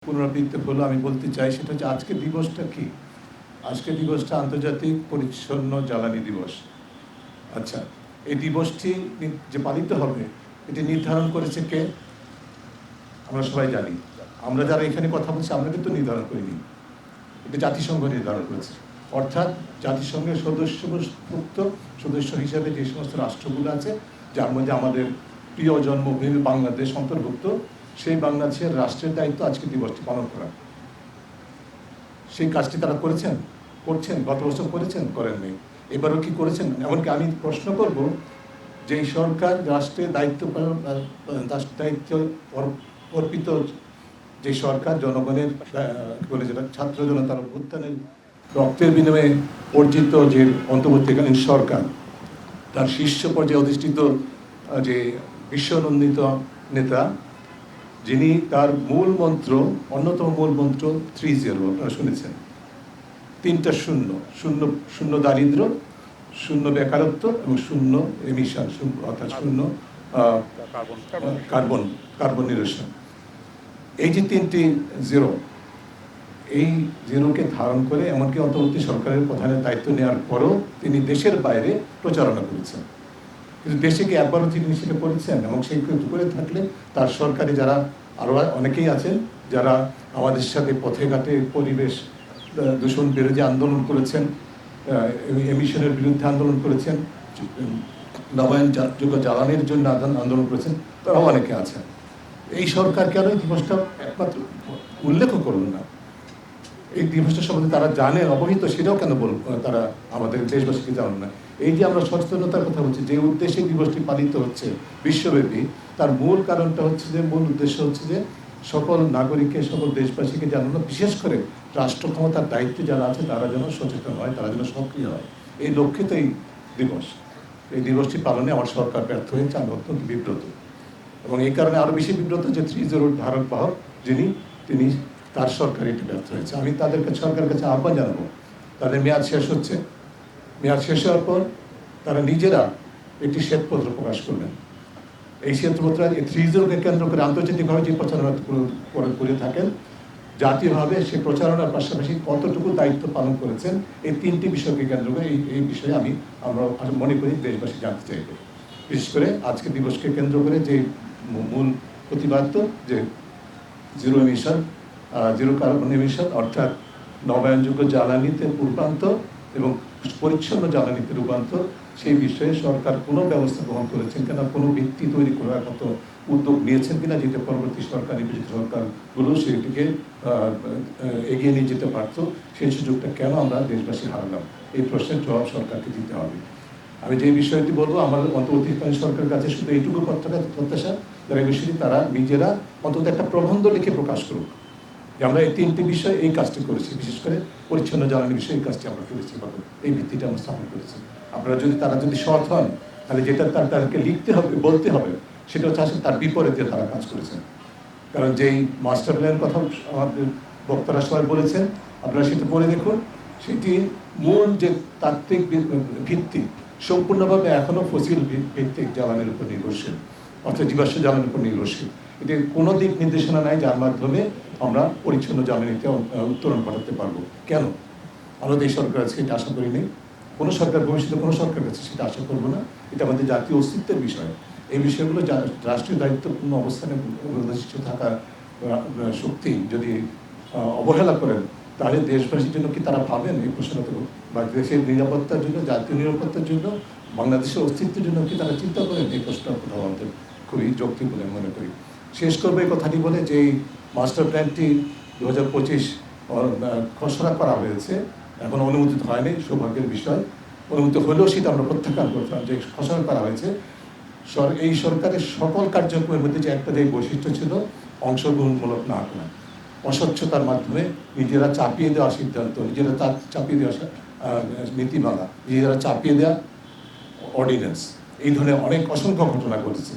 পুনরাবৃত্তি হলো আমি বলতে চাই সেটা হচ্ছে আজকের দিবসটা কি? আজকের দিবসটা আন্তর্জাতিক পরিচ্ছন্ন জ্বালানি দিবস। আচ্ছা, এই দিবসটি যে পালিত হবে এটি নির্ধারণ করেছে কে? আমরা সবাই জানি। আমরা যারা এখানে কথা বলছি আমরা কিন্তু নির্ধারণ করিনি। এটা জাতিসংঘ নির্ধারণ করেছে। অর্থাৎ জাতিসংঘের সদস্যভুক্ত সদস্য হিসেবে যে সমস্ত রাষ্ট্রগুলো আছে যার মধ্যে আমাদের প্রিয় জন্মভূমি বাংলাদেশ অন্তর্ভুক্ত, সেই বাংলাদেশের রাষ্ট্রের দায়িত্ব আজকে দিবসটি পালন করা। সেই কাজটি তারা করছেন, গত বছর করেছেন, করেননি, এবারও কি করেছেন? এমনকি আমি প্রশ্ন করব, যেই সরকার রাষ্ট্রের দায়িত্ব অর্পিত, যে সরকার জনগণের বলে যেটা ছাত্র জনতার অভ্যুত্থানের রক্তের বিনিময়ে অর্জিত যে অন্তর্বর্তীকালীন সরকার, তার শীর্ষ পর্যায়ে অধিষ্ঠিত যে বিশ্বনন্দিত নেতা, যিনি তার মূল মন্ত্র, অন্যতম মূল মন্ত্র 3-0, আপনারা শুনেছেন, 3টা শূন্য, শূন্য শূন্য দারিদ্র, শূন্য বেকারত্ব এবং শূন্য এমিশন, অর্থাৎ শূন্য কার্বন নিরসন। এই যে 3টি জিরো, এই জিরোকে ধারণ করে এমনকি অন্তর্বর্তী সরকারের প্রধানের দায়িত্ব নেওয়ার পরও তিনি দেশের বাইরে প্রচারণা করেছেন। কিন্তু দেশে কি একবারও তিনি সেটা করেছেন? এবং সেই করে থাকলে তার সরকারি যারা আরও অনেকেই আছেন যারা আমাদের সাথে পথে ঘাটে পরিবেশ দূষণ বিরোধী আন্দোলন করেছেন, এমিশনের বিরুদ্ধে আন্দোলন করেছেন, নবায়নযোগ্য জ্বালানির জন্য আন্দোলন করেছেন, তারাও অনেকে আছেন। এই সরকার কেন এই দিবসটা একমাত্র উল্লেখ করল না? এই দিবসটা সম্বন্ধে তারা জানেন, অবহিত, সেটাও কেন তারা আমাদের দেশবাসীকে জানেন না? এই যে আমরা সচেতনতার কথা বলছি, যে উদ্দেশ্যে দিবসটি পালিত হচ্ছে বিশ্বব্যাপী, তার মূল কারণটা হচ্ছে যে, মূল উদ্দেশ্য হচ্ছে যে সকল নাগরিককে, সকল দেশবাসীকে জানানো, বিশেষ করে রাষ্ট্র ক্ষমতার দায়িত্বে যারা আছে তারা যেন সচেতন হয়, তারা যেন সক্রিয় হয়। এই লক্ষ্যে তো এই দিবস। এই দিবসটি পালনে আমার সরকার ব্যর্থ হয়েছে, আমি অত্যন্ত বিব্রত। এবং এই কারণে আরও বেশি বিব্রত যে 3-0 ধারক বাহক তিনি তার সরকার এটি ব্যর্থ হয়েছে। আমি সরকারের কাছে আহ্বান জানাবো, তাদের মেয়াদ শেষ হচ্ছে, মেয়াদ শেষ হওয়ার পর তারা নিজেরা একটি শ্বেতপত্র প্রকাশ করবেন। এই শ্বেতপত্র 3-0-কে কেন্দ্র করে আন্তর্জাতিকভাবে যে প্রচারণা করে থাকেন, জাতীয়ভাবে সে প্রচারণার পাশাপাশি কতটুকু দায়িত্ব পালন করেছেন, এই 3টি বিষয়কে কেন্দ্র করে এই বিষয়ে আমরা মনে করি দেশবাসী জানতে চাইবে। বিশেষ করে আজকে দিবসকে কেন্দ্র করে যে মূল প্রতিপাদ্য যে zero emission, zero carbon emission, অর্থাৎ নবায়নযোগ্য জ্বালানিতে রূপান্তর এবং পরিচ্ছন্ন জ্বালানিতে রূপান্তর, সেই বিষয়ে সরকার কোনো ব্যবস্থা গ্রহণ করেছেন কিনা, কোনো ভিত্তি তৈরি করার মতো উদ্যোগ নিয়েছেন কিনা, যেটা পরবর্তী সরকারি বিরোধী সরকারগুলো সেটিকে এগিয়ে নিয়ে যেতে পারত, সেই সুযোগটা কেন আমরা দেশবাসী হারালাম? এই প্রশ্নের জবাব সরকারকে দিতে হবে। আমি যে বিষয়টি বলবো, আমার অন্তর্বর্তীকালীন সরকারের কাছে শুধু এইটুকু প্রত্যাশা, যারা বিষয়টি তারা নিজেরা অন্তত একটা প্রবন্ধ লিখে প্রকাশ করুক যে আমরা এই 3টি বিষয় এই কাজটি করেছি, বিশেষ করে পরিচ্ছন্ন জ্বালানি বিষয়ে এই কাজটি আমরা করেছি, এই ভিত্তিটা আমরা স্থাপন করেছি। তারা যদি সৎ হন, তাহলে যেটা তাদেরকে লিখতে হবে, বলতে হবে, সেটা হচ্ছে আসলে তার বিপরীতে তারা কাজ করেছেন। কারণ যেই মাস্টার প্ল্যানের কথা আমাদের বক্তারা সবাই বলেছেন, আপনারা সেটা পড়ে দেখুন, সেটি মূল যে তাত্ত্বিক ভিত্তি সম্পূর্ণভাবে এখনও ফসিল ভিত্তিক জ্বালানির উপর নির্ভরশীল, অর্থাৎ জীবাশ্ম জ্বালানির উপর নির্ভরশীল। এটি কোনো দিক নির্দেশনা নাই যার মাধ্যমে আমরা পরিচ্ছন্ন জ্বালানিতে উত্তরণ ঘটাতে পারবো। কেন? আমরা এই সরকার আছে এটা আশা করি নেই, কোনো সরকার, ভবিষ্যতে কোনো সরকার কাছে সেটা আশা করবো না। এটা আমাদের জাতীয় অস্তিত্বের বিষয়। এই বিষয়গুলো রাষ্ট্রীয় দায়িত্বপূর্ণ অবস্থানে প্রতিষ্ঠিত থাকা শক্তি যদি অবহেলা করেন, তাহলে দেশবাসীর জন্য কি তারা ভাবেন এই প্রশ্নটা? বা দেশের নিরাপত্তার জন্য, জাতীয় নিরাপত্তার জন্য, বাংলাদেশের অস্তিত্বের জন্য কি তারা চিন্তা করেন? এই প্রশ্নটা কোথাও আমাদের খুবই যৌক্তিক বলে মনে করি। শেষ করবো এই কথাটি বলে যে এই মাস্টার প্ল্যানটি 2025 খসড়া করা হয়েছে, এখন অনুমোদিত হয়নি, সৌভাগ্যের বিষয়। অনুমোদিত হলেও সেটা আমরা প্রত্যাখ্যান করতাম। যে খসড়া করা হয়েছে, এই সরকারের সকল কার্যক্রমের মধ্যে যে একটা যে বৈশিষ্ট্য ছিল, অংশগ্রহণমূলক না করা, অস্বচ্ছতার মাধ্যমে নিজেরা চাপিয়ে দেওয়া সিদ্ধান্ত, নিজেরা চাপিয়ে দেওয়া নীতিমালা, নিজেরা চাপিয়ে দেওয়া অর্ডিন্যান্স, এই ধরনের অসংখ্য ঘটনা ঘটেছে।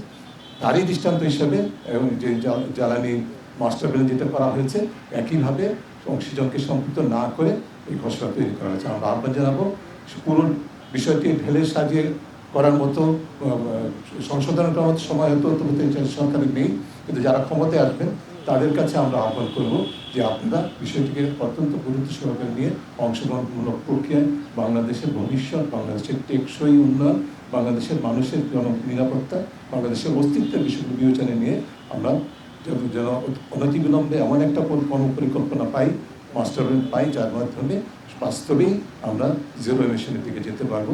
তারই দৃষ্টান্ত হিসেবে এবং যে জ্বালানি মাস্টার প্ল্যান যেটা করা হয়েছে, একইভাবে অংশীজনকে সম্পৃক্ত না করে এই খসড়া তৈরি করা হয়েছে। আমরা আহ্বান জানাবো, পুরো বিষয়টি ঢেলে সাজিয়ে করার মতো, সংশোধন করার মতো সময় হয়তো সরকারের নেই, কিন্তু যারা ক্ষমতায় আসবেন তাদের কাছে আমরা আহ্বান করব যে আপনারা বিষয়টিকে অত্যন্ত গুরুত্ব সহকারে নিয়ে অংশগ্রহণমূলক প্রক্রিয়ায় বাংলাদেশের ভবিষ্যৎ, বাংলাদেশের টেকসই উন্নয়ন, বাংলাদেশের মানুষের নিরাপত্তা, বাংলাদেশের অস্তিত্বের বিষয়গুলো বিবেচনায় নিয়ে আমরা যেন অনতিবিলম্বে এমন একটা পরিকল্পনা পাই, মাস্টার প্ল্যান পাই, যার মাধ্যমে বাস্তবেই আমরা জিরো এমিশনের দিকে যেতে পারবো।